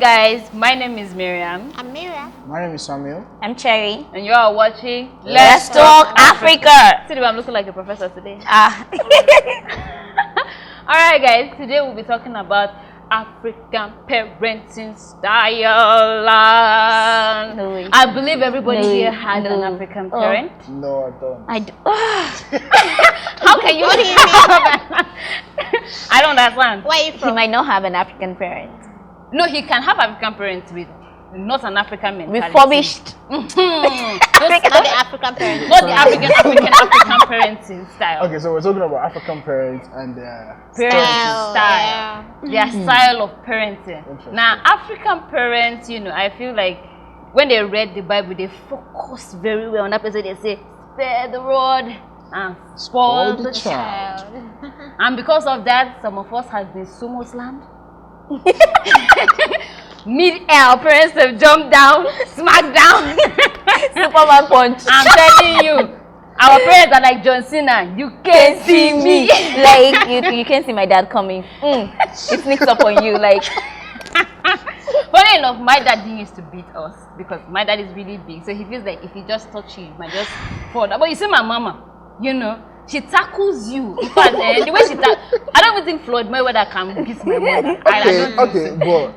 guys, my name is Miriam. I'm Miriam. My name is Samuel. I'm Cherry. And you are watching Let's Talk Africa. See, I'm looking like a professor today. Ah. Alright guys, today we'll be talking about African parenting style. No. I believe everybody No. here has No. an African parent. No, I don't. I do. How can you? What do you mean? I don't understand. Where are you He from? might not have an African parent. No, he can have African parents with not an African mentality. Refurbished. Not the African parent. Not the African parenting style. Okay, so we're talking about African parents and their Parenting style. Yeah. Their style of parenting. Interesting. Now, African parents, I feel like when they read the Bible, they focus very well on that person. They say, spare the rod and spoil the child. And because of that, some of us have been sumo slammed. Mid-air, our parents have jumped down, smacked down. Superman punch. I'm telling you, our parents are like John Cena. You can't see me. Like you can't see my dad coming. It sneaks up on you like. Funny enough, my dad didn't used to beat us because my dad is really big, so he feels like if he just touch you, he might just fall down. But you see my mama, she tackles you. In fact, the way she I don't even think Floyd Mayweather can beat my mother. I don't think Okay, but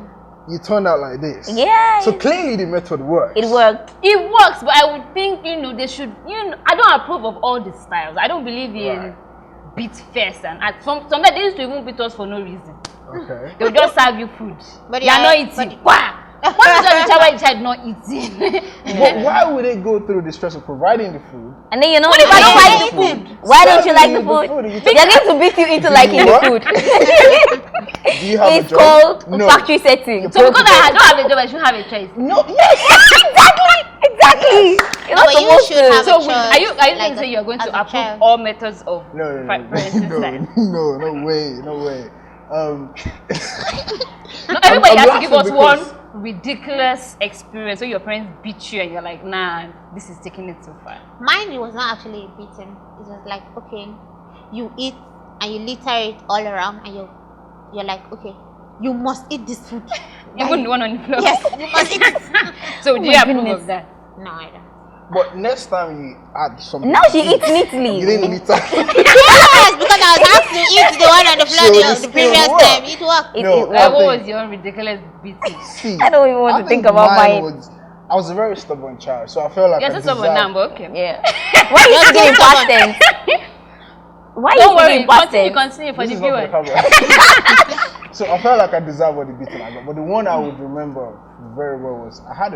you turned out like this. Yeah. So clearly the method works. It worked. It works, but I would think, they should, I don't approve of all the styles. I don't believe in Right. beat first. And sometimes they used to even beat us for no reason. Okay. They'll just serve you food. But You're not eating. Why? What is the child when the child not eating? But why would they go through the stress of providing the food? And then What if I don't like the food? Why don't you like the Serving food? you the They're going to beat you into liking the What? food. Do you have It's a job? called No. factory setting. So because I don't have a job, I should have a choice. No, yes! Exactly. You're not But you supposed should to. have So a choice. are you like going to say you're going as to a approve child. all methods of No, parenting style? no way. No, everybody I'm has to give us laughing one because- ridiculous experience where your parents beat you and you're like, nah, this is taking it too far. Mine, it was not actually beaten. It was like, okay, you eat and you litter it all around, and you're like, okay, you must eat this food. Even the one on the floor. Yes, you must eat it. So do you my approve goodness. of that? No, I don't. But next time you add something. Now she eats neatly. You didn't litter. Yes, because I was asked to eat the one on the floor So the this previous still time. works. It worked. No, It- I What think- was your ridiculous beating? See, I don't even want to think about mine. I was a very stubborn child, so I felt like You're I just over deserved- number, okay. Yeah. Why are you speaking in past tense? Why are you Don't speaking worry, in past tense? continue for This the is not for the viewers. camera. So I felt like I deserved all the beating I got. But the one I would remember very well was I had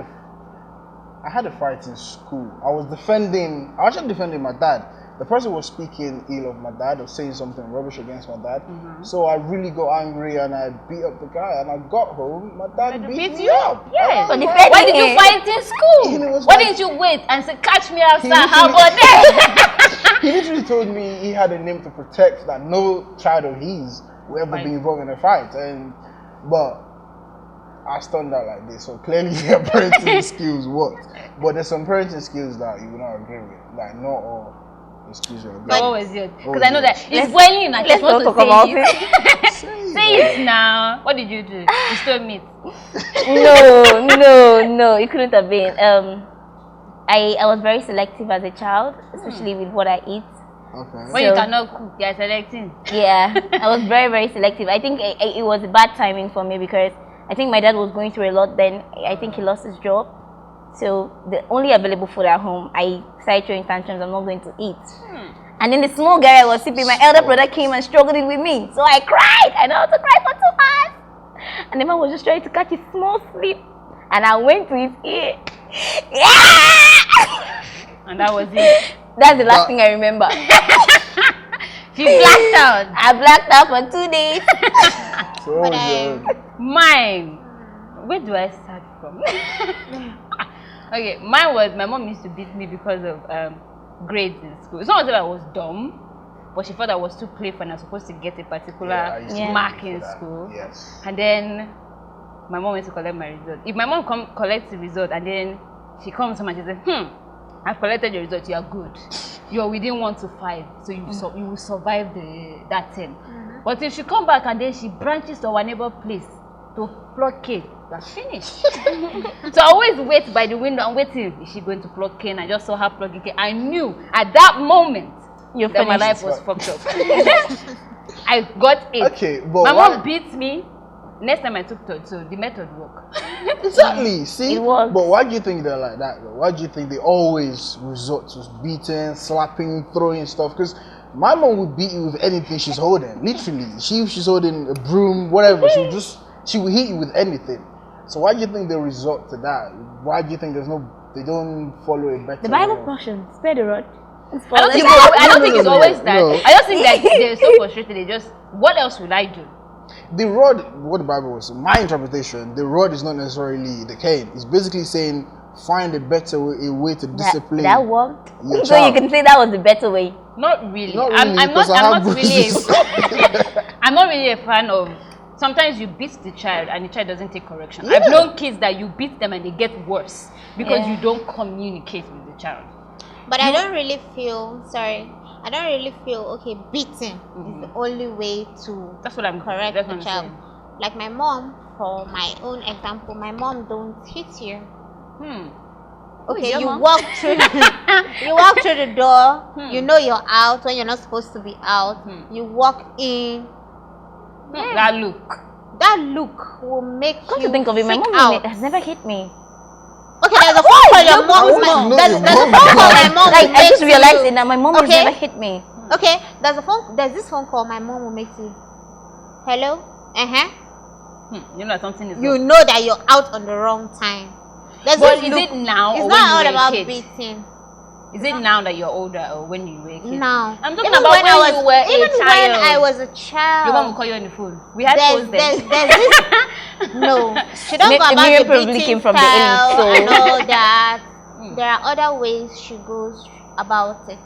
a fight in school. I was actually defending my dad. The person was speaking ill of my dad or saying something rubbish against my dad. So I really got angry and I beat up the guy, and I got home. My dad beat me up. Yes. For I was defending Why did you him. fight in school? He was Why like- didn't you wait and say, catch me outside? literally- How about that? He literally told me he had a name to protect, that no child of his will ever be involved in a fight. But I stunned out like this, so clearly your parenting skills worked. But there's some parenting skills that you will not agree with, like not all skills are What good. was it? Because I know that it's Let's- boiling in. I Let's just want not to talk about say it. it. Say it now. What did you do? You stole meat. No, it couldn't have been. I was very selective as a child, especially with what I eat. Okay. When you So- cannot cook, you are selecting. Yeah, I was very, very selective. I think it was bad timing for me because I think my dad was going through a lot then. I think he lost his job. So the only available food at home, I started throwing tantrums, I'm not going to eat. And then the small guy I was sipping, my elder brother came and struggled it with me. So I cried. I know how to cry for 2 hours. And the man was just trying to catch a small sleep. And I went to his ear. Yeah! And that was it. That's the last thing I remember. She blacked out. I blacked out for 2 days. So what was your Mine. Where do I start from? Okay, mine was my mom used to beat me because of grades in school. It's not as if I was dumb, but she thought I was too playful and I was supposed to get a particular I used to Yeah. mark do in that. school. Yes. And then my mom went to collect my result. If my mom collects the result and then she comes home and she says, I've collected your result, you are good. You're within 1 to 5, so you will survive that term. But if she come back and then she branches to our neighbor place to pluck cane, you are finished. So I always wait by the window and waiting. Is she going to pluck cane? I just saw her plucking cane. I knew at that moment that my life was fucked up. I got it. Okay, but my why- mom beat me. Next time I took to so the method worked. Exactly. See, It works. but why do you think they're like that? Though? Why do you think they always resort to beating, slapping, throwing stuff? Because my mom would beat you with anything she's holding. Literally, if she's holding a broom, whatever, she will hit you with anything. So why do you think they resort to that? Why do you think they don't follow a better The Bible way? portion, spare the rod. I don't think, No, I don't think no, it's no, always that. no. I just think that they're so frustrated. They just, what else will I do? The rod, what the Bible was, my interpretation, the rod is not necessarily the cane. It's basically saying find a better way, a way to discipline. That worked. your So you child. can say that was the better way. Not really. Not I'm really, because I not have really. bruises. I'm not really a fan of. Sometimes you beat the child and the child doesn't take correction. I've known kids that you beat them and they get worse because Yeah. you don't communicate with the child. But I don't really feel, I don't really feel, okay, beating is the only way to That's what I'm correct that's the what I'm child. saying. Like my mom, for my own example, my mom don't hit you. Okay, your you mom? walk through you walk through the door, Hmm. you know you're out when you're not supposed to be out. You walk in, That look. that look will make Come you to think of it, my freak mom out. has never hit me. Okay, there's a phone call your mom. want to know There's your a phone mom. call my mom. Like will I just make realized you- it now. My mom has Okay. never hit me. Okay, there's this phone call my mom will make you. Hello? You know that something is You wrong. know that you're out on the wrong time. There's But this is look- it now It's or not all when you were a about kid? beating. Is it now that you're older or when you were a kid? Now. I'm talking Even about when I was, you were even a when child. I was a Your mom will child. call you on the phone. We had There's, phones then. there's this. No, she don't Maybe go about Miriam the probably beating came from the style elite, and so- all that. There are other ways she goes about it.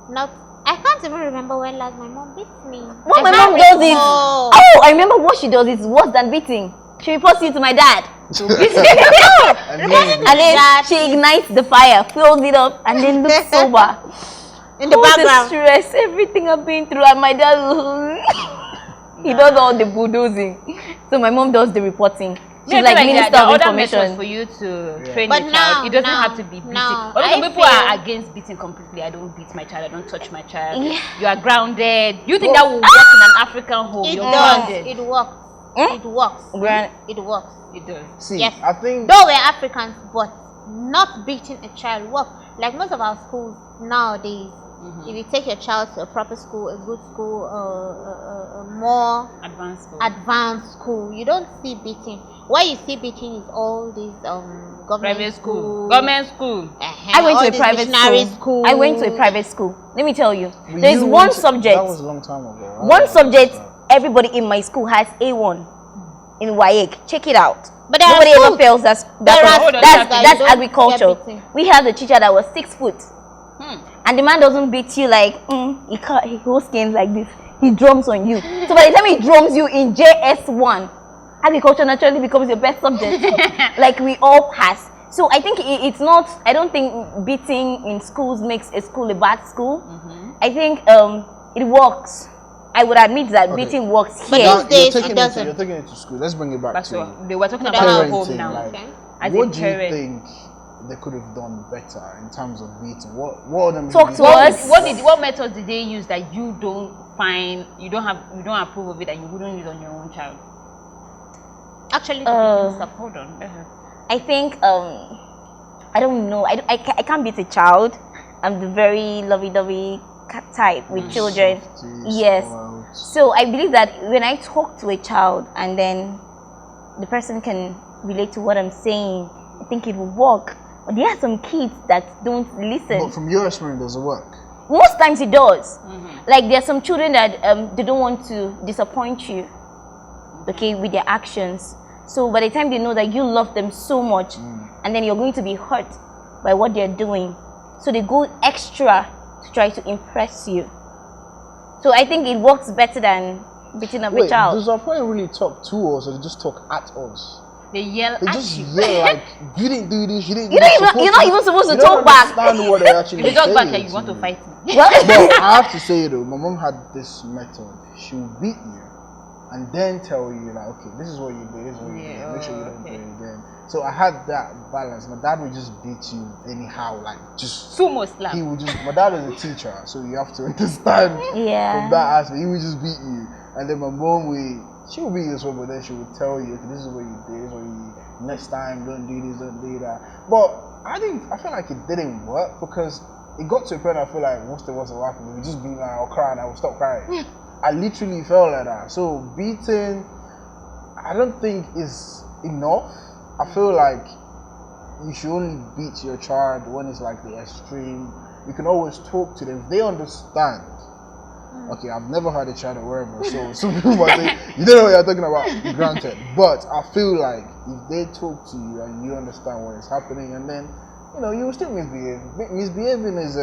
Not. I can't even remember when last my mom beat me. What I my can't mom does is, recall. oh, I remember what she does is worse than beating. She reports you to my dad. I mean, And then That she ignites the fire, fills it up, and then looks sober. in the All background. the stress, everything I've been through, and my dad, he does all the bulldozing. So my mom does the reporting. She's Yeah, I like feel Minister there are of other methods Information. for you to train But your now- child. It doesn't now- have to be beating. now, But some I people are feel- against beating completely. I don't beat my child. I don't touch my child. Yeah. You are grounded. You think that will work in an African home? It You're does. grounded. It works. Hmm? It works. Gran- It works. It does. see, Yes. I think Though we're Africans, but not beating a child work. Like most of our schools nowadays, if you take your child to a proper school, a good school, a more Advanced school. advanced school, you don't see beating. What you see beating is all these government Private school. schools. Government school. I went all to a these private missionary school. I went to a schools. private school. Let me tell you, you there's one went to- subject. That was a long time ago. I One don't subject know. everybody in my school has A1 in WAEC. Check it out. But there are Nobody ever schools- fails. That's there are schools that's that you don't agriculture. get beaten. We had a teacher that was 6 foot, Hmm. and the man doesn't beat you like he holds games like this. He drums on you. So by the time he drums you in JS1, agriculture naturally becomes your best subject, like we all pass. So I think it's not. I don't think beating in schools makes a school a bad school. I think it works. I would admit that Okay. beating works But here. these days, you're taking it doesn't. you're taking it to school. Let's bring it back That's to what they were talking To about the at home parenting. now. Like, Okay. As what a do you parent. think they could have done better in terms of beating? What of them? Talk did to they- us. What methods did they use that you don't find you don't approve of it and you wouldn't use on your own child? Actually, the Uh, beating stuff. Hold on. I think I don't know. I can't beat a child. I'm the very lovey-dovey cat type with children. Softies, Yes. spoiled. So I believe that when I talk to a child and then the person can relate to what I'm saying, I think it will work. But there are some kids that don't listen. But from your experience, does it work? Most times it does. Like there are some children that they don't want to disappoint you, okay, with their actions. So by the time they know that you love them so much, and then you're going to be hurt by what they're doing, so they go extra to try to impress you. So I think it works better than beating up a Wait, child. does our parent really talk to us or they just talk at us? They yell They at just you. yell like, you didn't do this, you didn't You do don't this. even- you're not even supposed to You don't talk back. understand what they actually If you talk back say and you want to you. fight me. Well, But I have to say though, my mom had this method. She would beat you, and then tell you like, okay, this is what you did, this is what you did. Make sure you don't do okay. it again. So I had that balance. My dad would just beat you anyhow, like just. Sumo slap. He would just. My dad is a teacher, so you have to understand Yeah. from that aspect. He would just beat you, and then my mom she would beat you as well, but then she would tell you, okay, this is what you did, this is what you did. Next time, don't do this, don't do that. But I feel like it didn't work because it got to a point I feel like most of us are laughing. We just be like, I'll cry and I will stop crying. I literally felt like that. So beating, I don't think is enough. I feel like you should only beat your child when it's like the extreme. You can always talk to them. If they understand. Okay, I've never had a child or whatever, so some people might say, you don't know what you're talking about, granted. But I feel like if they talk to you and you understand what is happening, and then, you know, you will still misbehave. Misbehaving is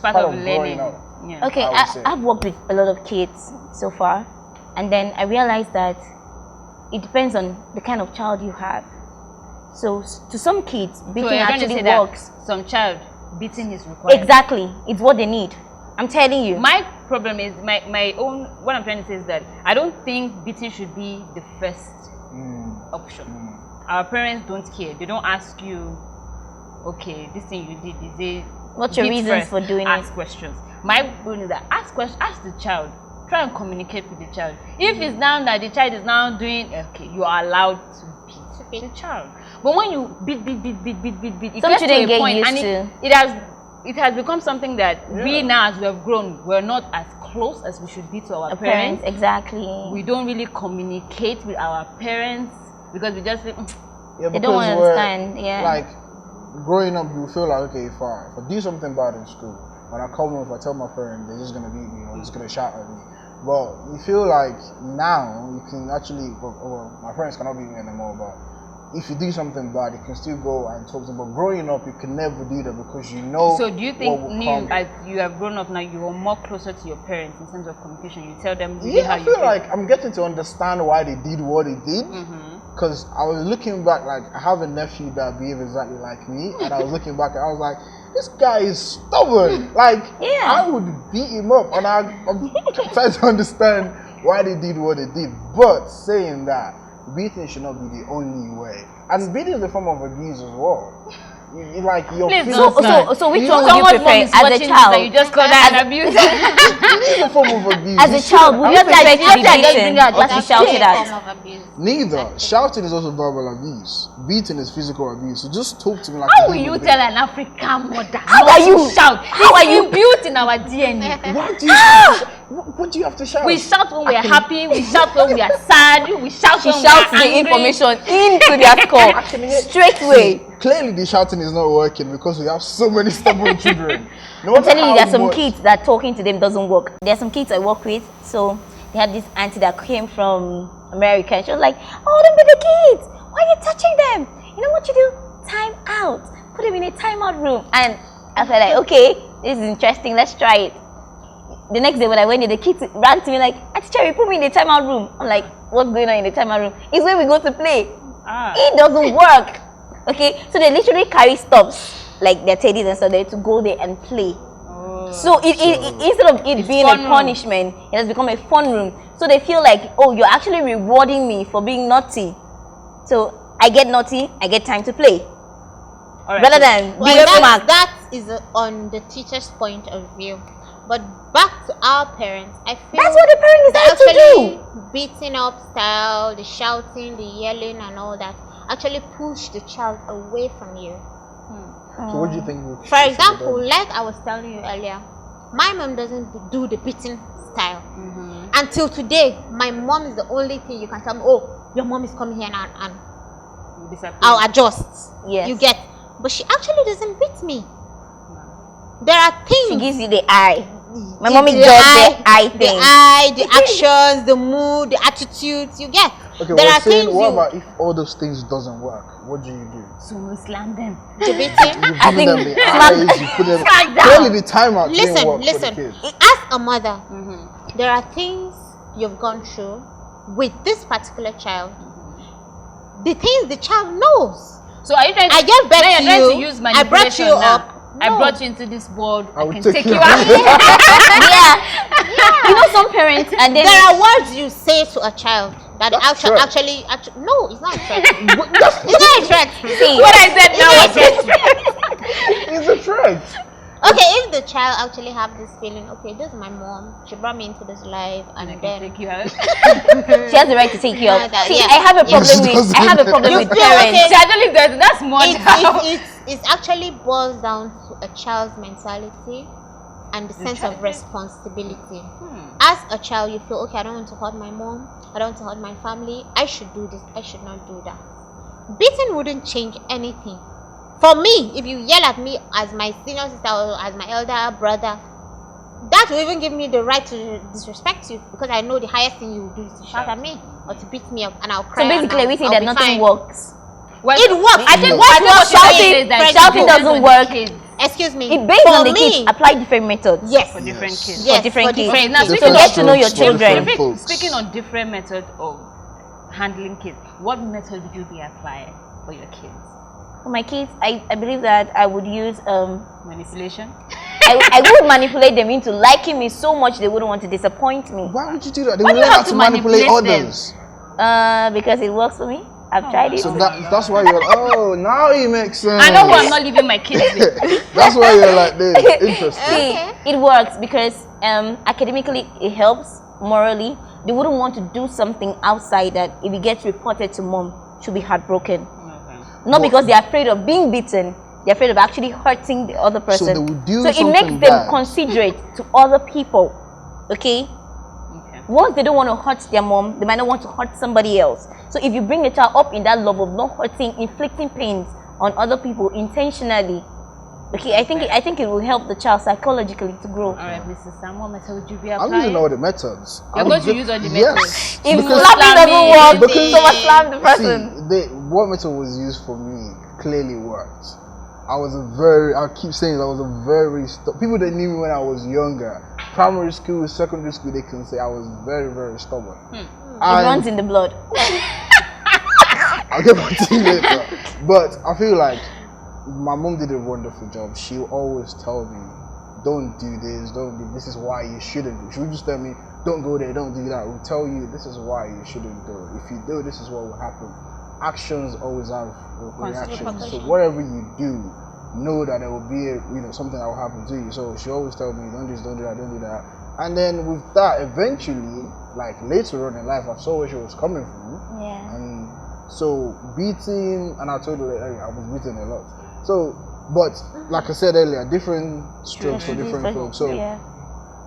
part of growing learning. up. Yeah. Okay, I would say. I've worked with a lot of kids so far, and then I realized that it depends on the kind of child you have. So to some kids, beating So you're going to actually say works. that some child beating is required. Exactly, it's what they need. I'm telling you. My problem is my own. What I'm trying to say is that I don't think beating should be the first option. Our parents don't care. They don't ask you, okay, this thing you did, is it? What's your beat reasons first, for doing ask it? questions. My point is that ask the child. Try and communicate with the child. If it's now that the child is now doing, okay, you are allowed to beat the child. But when you beat, it Some gets to children a get point, used and to. it has become something that we now, as we have grown, we're not as close as we should be to our parents. Exactly. We don't really communicate with our parents because we just say, Yeah, They don't because understand, yeah. Like, growing up, you feel like, okay, fine. If I do something bad in school, when I come home, if I tell my parents, they're just going to beat me or just going to shout at me. But you feel like now you can actually, well, my parents cannot beat me anymore, but if you do something bad, you can still go and talk to them. But growing up, you can never do that because you know. So do you think what will come. as you have grown up now, you are more closer to your parents in terms of communication? You tell them really how I you feel like I'm getting to understand why they did what they did. Mm-hmm. Because I was looking back, like, I have a nephew that behaves exactly like me, and I was looking back and I was like, this guy is stubborn. Like, Yeah. I would beat him up, and I'm trying to understand why they did what they did. But saying that, beating should not be the only way. And beating is a form of abuse as well. Like, your Please feelings- don't So which You- one would you Someone's mom prefer is as a watching this child? and you just call that an abuse. It is a form of abuse. As a child, would you Just like- prefer to be just like just beaten bring out or to just shout That's it a at? form of abuse. Neither. Shouting is also verbal abuse. Beating is physical abuse. So just talk to me like How a will you human tell being. an African mother How not are to you? shout? How are you? built in our DNA? What do you? What do you have to shout? We shout when we are happy. We shout when we are sad. We shout She when shouts we are the angry. information into their skull straight away. Clearly, the shouting is not working because we have so many stubborn children. No I'm matter telling you, how there are some much- kids that talking to them doesn't work. There are some kids I work with, so they had this auntie that came from America, and she was like, "Oh, don't be the kids. Why are you touching them? You know what you do? Time out. Put them in a timeout room." And I was like, "Okay, this is interesting. Let's try it." The next day when I went in, the kids ran to me like, "Auntie Cherry, put me in the timeout room." I'm like, "What's going on in the timeout room?" It's where we go to play. It doesn't work. Okay, so they literally carry stuffs like their teddies and stuff there to go there and play. So instead of it being a fun room. punishment, it has become a fun room. So they feel like, oh, you're actually rewarding me for being naughty. So I get naughty, I get time to play. All right, Rather so- than Well, being that, smart. that is on the teacher's point of view. But back to our parents, I feel That's what the parent is the there to actually do. beating up style, the shouting, the yelling, and all that actually push the child away from you. So what do you think? For example, like I was telling you earlier, my mom doesn't do the beating style. Until today, my mom is the only thing you can tell me, oh, your mom is coming here now and Disappear. I'll adjust. Yes. You get. But she actually doesn't beat me. There are things. She gives you the eye. My the- mommy the does eye, the eye The thing. eye, the actions, the mood, the attitudes. You get. Okay, There we're are saying, things what you about if all those things doesn't work? What do you do? So we slam them. the beating. You I give think them the slap- eyes, you put them. Slap down. Clearly, the timeout didn't work Listen. for the kids. As a mother, there are things you've gone through with this particular child. The things the child knows. So are you trying to? I gave birth now to you're trying you. to use I brought manipulation you now. up. I No. brought you into this world. I I will can take take you you out. out. Yeah. You know, some parents, and then There are words you say to a child that That's threat. actually, no, it's not a threat. It's not a threat. see, What I said now was It's a threat. Okay, if the child actually have this feeling, okay, this is my mom. She brought me into this life, and I can then take you out. she has the right to take you out. No, that- See, yeah. I have a problem Yes, with I have a problem You with feel parents. okay. She actually does. That's more now. it actually boils down to a child's mentality and the sense of child- responsibility. As a child, you feel, okay, I don't want to hurt my mom, I don't want to hurt my family, I should do this, I should not do that. Beating wouldn't change anything. For me, if you yell at me as my senior sister or as my elder brother, that will even give me the right to disrespect you, because I know the highest thing you will do is to shout at me or to beat me up, and I'll cry. So basically, and we say I'll that be nothing fine. works. Well, It works. I think What I think works what for she me says is that is it shouting depends doesn't on work. the kids. Excuse me. It based For on the me, kids, apply different methods. yes, For different kids. yes, for different for kids. Okay, now Different speaking get to know your strokes for children. different folks. Speaking on different method of handling kids, what method would you be applying for your kids? For my kids, I believe that I would use Manipulation? I would manipulate them into liking me so much they wouldn't want to disappoint me. Why would you do that? They Why will do you learn how have to to manipulate manipulate them? others. Because it works for me. I've tried it. So that's why you're like, oh, now it makes sense. I know who I'm not leaving my kids with. That's why you're like this. Interesting. See, it works because academically it helps. Morally, they wouldn't want to do something outside that if it gets reported to mom, she'll be heartbroken. Not because they're afraid of being beaten, they're afraid of actually hurting the other person. they will do so it something makes them bad. considerate to other people. Okay? Okay. Once they don't want to hurt their mom, they might not want to hurt somebody else. So if you bring a child up in that love of not hurting, inflicting pains on other people intentionally, okay, I think it will help the child psychologically to grow. All right, Mrs. Sam, what method would you be I'm applying? using all the methods. You're going to use all the Yes. If Because- slapping doesn't work, Because- someone slam the person. See, what method was used for me clearly worked. I keep saying I was a very, people that knew me when I was younger, primary school, secondary school, they can say I was very, very stubborn. It And runs in the blood. I'll get back to you later. But I feel like my mom did a wonderful job. She always tell me, don't do this, this is why you shouldn't do. She would just tell me, don't go there, don't do that. We'll tell you, this is why you shouldn't do it. If you do, this is what will happen. Actions always have reactions. So whatever you do, know that there will be something that will happen to you. So she always tell me, don't do this, don't do that, don't do that. And then with that, eventually, like later on in life, I saw where she was coming from. Yeah. And so beating, and I told her earlier, I was beaten a lot. So, but like I said earlier, different strokes for different folks. So yeah.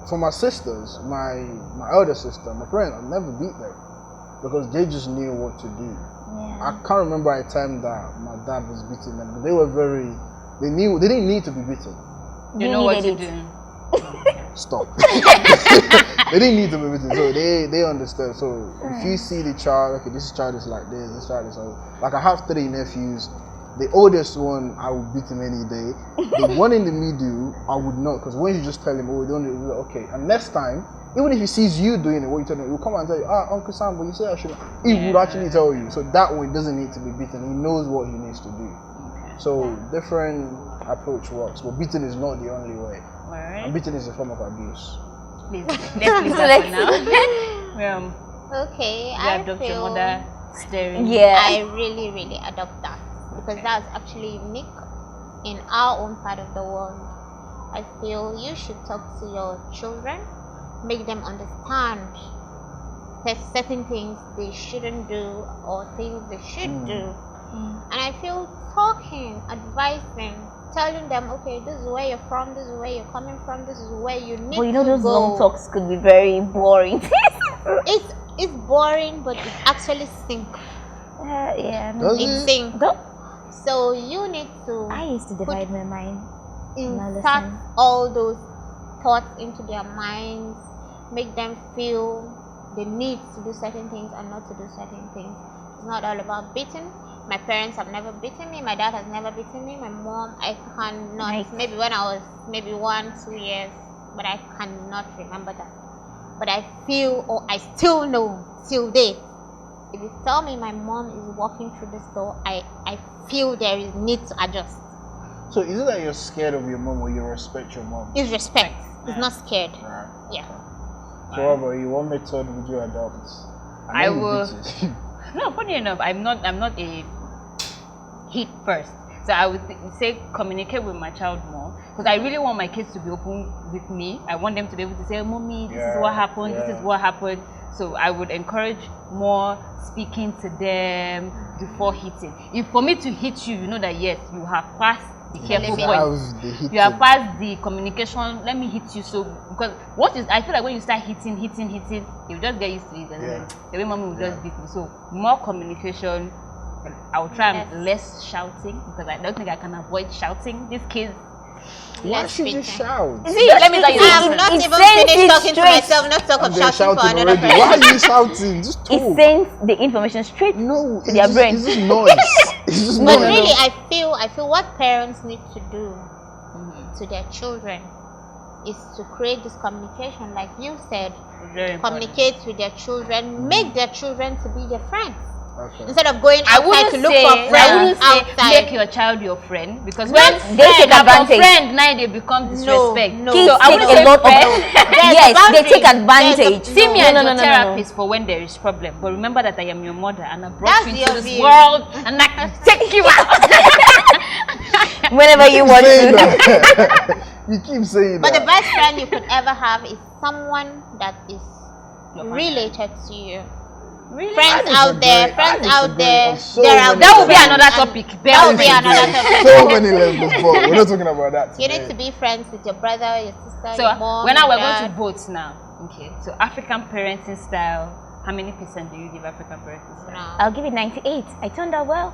for my sisters, my elder sister, my parents, I never beat them because they just knew what to do. Yeah. I can't remember a time that my dad was beating them, but they didn't need to be beaten. You know what to needed do. it. Stop. They didn't need to be beaten, so they understand. So if you see the child, okay, this child is like this child is like I have 3 nephews. The oldest one, I would beat him any day. The one in the middle, I would not, because when you just tell him, oh, don't do it, okay. And next time, even if he sees you doing it, what you tell him, he'll come and tell you, Uncle Sam, but you said I shouldn't. He would actually tell you. So that one doesn't need to be beaten. He knows what he needs to do. So different approach works, but beating is not the only way. Alright. And beating is a form of abuse. Please, let's leave that for now. Okay, You I adopt your feel mother staring. Yeah. I really, really adopt that because that's actually unique in our own part of the world. I feel you should talk to your children, make them understand there's certain things they shouldn't do or things they should do. And I feel talking, advising, telling them, okay, this is where you're from, this is where you're coming from, this is where you need Well, you know to those go. long talks could be very boring. It's boring, but it actually sinks. Yeah. Does It it? sinks. Though, So you need to I used to divide my mind. insert listen. all those thoughts into their minds, make them feel the need to do certain things and not to do certain things. It's not all about beating. My parents have never beaten me. My dad has never beaten me. My mom, I cannot. Nice. Maybe when I was maybe 1-2 years, but I cannot remember that. But I feel, or I still know till date. If you tell me my mom is walking through this door, I feel there is need to adjust. So is it that you're scared of your mom or you respect your mom? It's respect. It's not scared. Right. Yeah. So what about you? What method would you adopt? I know you will. beat it. No, funny enough, I'm not a hit first. So I would say communicate with my child more, because I really want my kids to be open with me. I want them to be able to say, oh, "Mommy, this is what happened. This is what happened." So I would encourage more speaking to them before hitting. If for me to hit you, you know that yes, you have passed the careful point. You have passed the communication. Let me hit you. So because I feel like when you start hitting, you just get used to it, and then the way mommy will just beat me. So more communication. I'll try and less shouting, because I don't think I can avoid shouting. These kids. Why should you shout? See, let me tell you I'm not even finished talking to myself, not talk of shouting for another person. Why are you shouting? Just talk. It sends the information straight to their brain. It's just noise. It's just But noise. really, I feel what parents need to do to their children is to create this communication, like you said. Very important. Communicate with their children, make their children to be their friends. Okay. Instead of going outside to look for I friends wouldn't say outside. make your child your friend, because when they take advantage. friend, now they become disrespect. No. Kids So I take wouldn't a say lot of friend. yes, they take advantage. See me as No, your no, no, no, therapist for when there is problem. But remember that I am your mother, and I brought That's you your into this view. world, and I can take you out. Whenever you want Saying to. that. You keep saying But that. the best friend you could ever have is someone that is Your family. related to you. Really? Friends I out there, disagree. I friends out disagree there. on so There are many That will be levels. another and topic. That will be Bear with me. another topic. So many levels, but we're not talking about that You today. need to be friends with your brother, your sister, So your mom. when now your we're going dad. to vote now. Okay. So African parenting style. How many percent do you give African parenting style? No. I'll give it 98. I turned out well.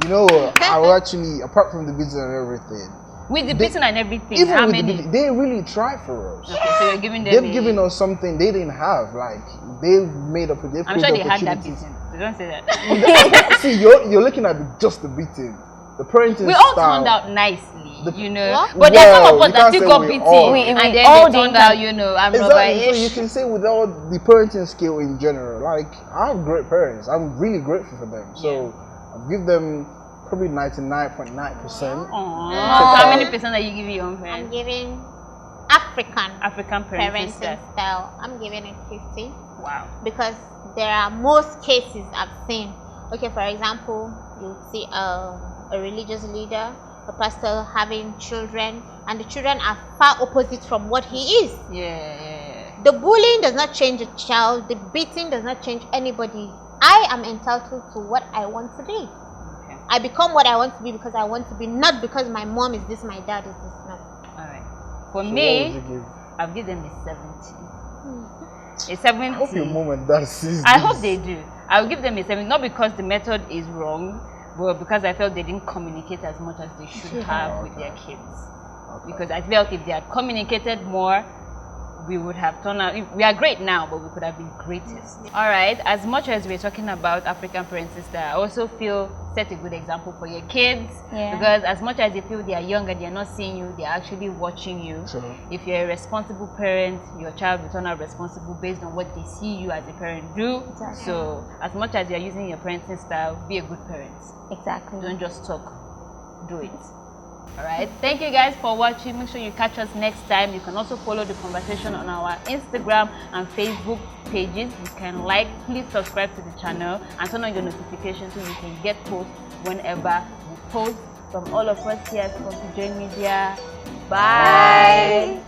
You know what? I will actually, apart from the beating and everything, With the beating and everything, even how with the many? beating, they really try for us. Okay, so you're giving them. They've given us something they didn't have. Like they've made up. They've I'm created sure they had that opportunities. beating. So don't say that. See, you're looking at just the beating. The parenting We all style. turned out nicely, you know. What? But there's some Well, of us you that can't still say got we beaten, all. and We then all they turned didn't out, you know, I'm Exactly. So rubber-ish. you can say with all the parenting skill in general, like I have great parents. I'm really grateful for them. So I'll give them probably 99.9%. Aww. So how many percent are you giving your own I'm parents? giving African African parenting parenting style. style. I'm giving it 50 Wow. because there are most cases I've seen. Okay, for example, you see a religious leader, a pastor having children, and the children are far opposite from what he is. Yeah. The bullying does not change a child. The beating does not change anybody. I am entitled to what I want to be. Okay. I become what I want to be because I want to be, not because my mom is this, my dad is this. No. All right. For So what me, would you give? I'll give them a 70. A 70. I hope your mom and dad sees I this. hope they do. I'll give them a 7, not because the method is wrong, but because I felt they didn't communicate as much as they should have with their kids. Because I felt if they had communicated more, we would have turned out. We are great now, but we could have been greatest. All right. As much as we're talking about African parenting style, I also feel set a good example for your kids. Yeah. Because as much as they feel they are young and they're not seeing you, they're actually watching you. True. If you're a responsible parent, your child will turn out responsible based on what they see you as a parent do. Exactly. So as much as you're using your parenting style, be a good parent. Exactly. Don't just talk, do it. All right. Thank you guys for watching. Make sure you catch us next time. You can also follow the conversation on our Instagram and Facebook pages. You can like, please subscribe to the channel and turn on your notifications so you can get posts whenever we post. From all of us here at Coffee Join Media. Bye.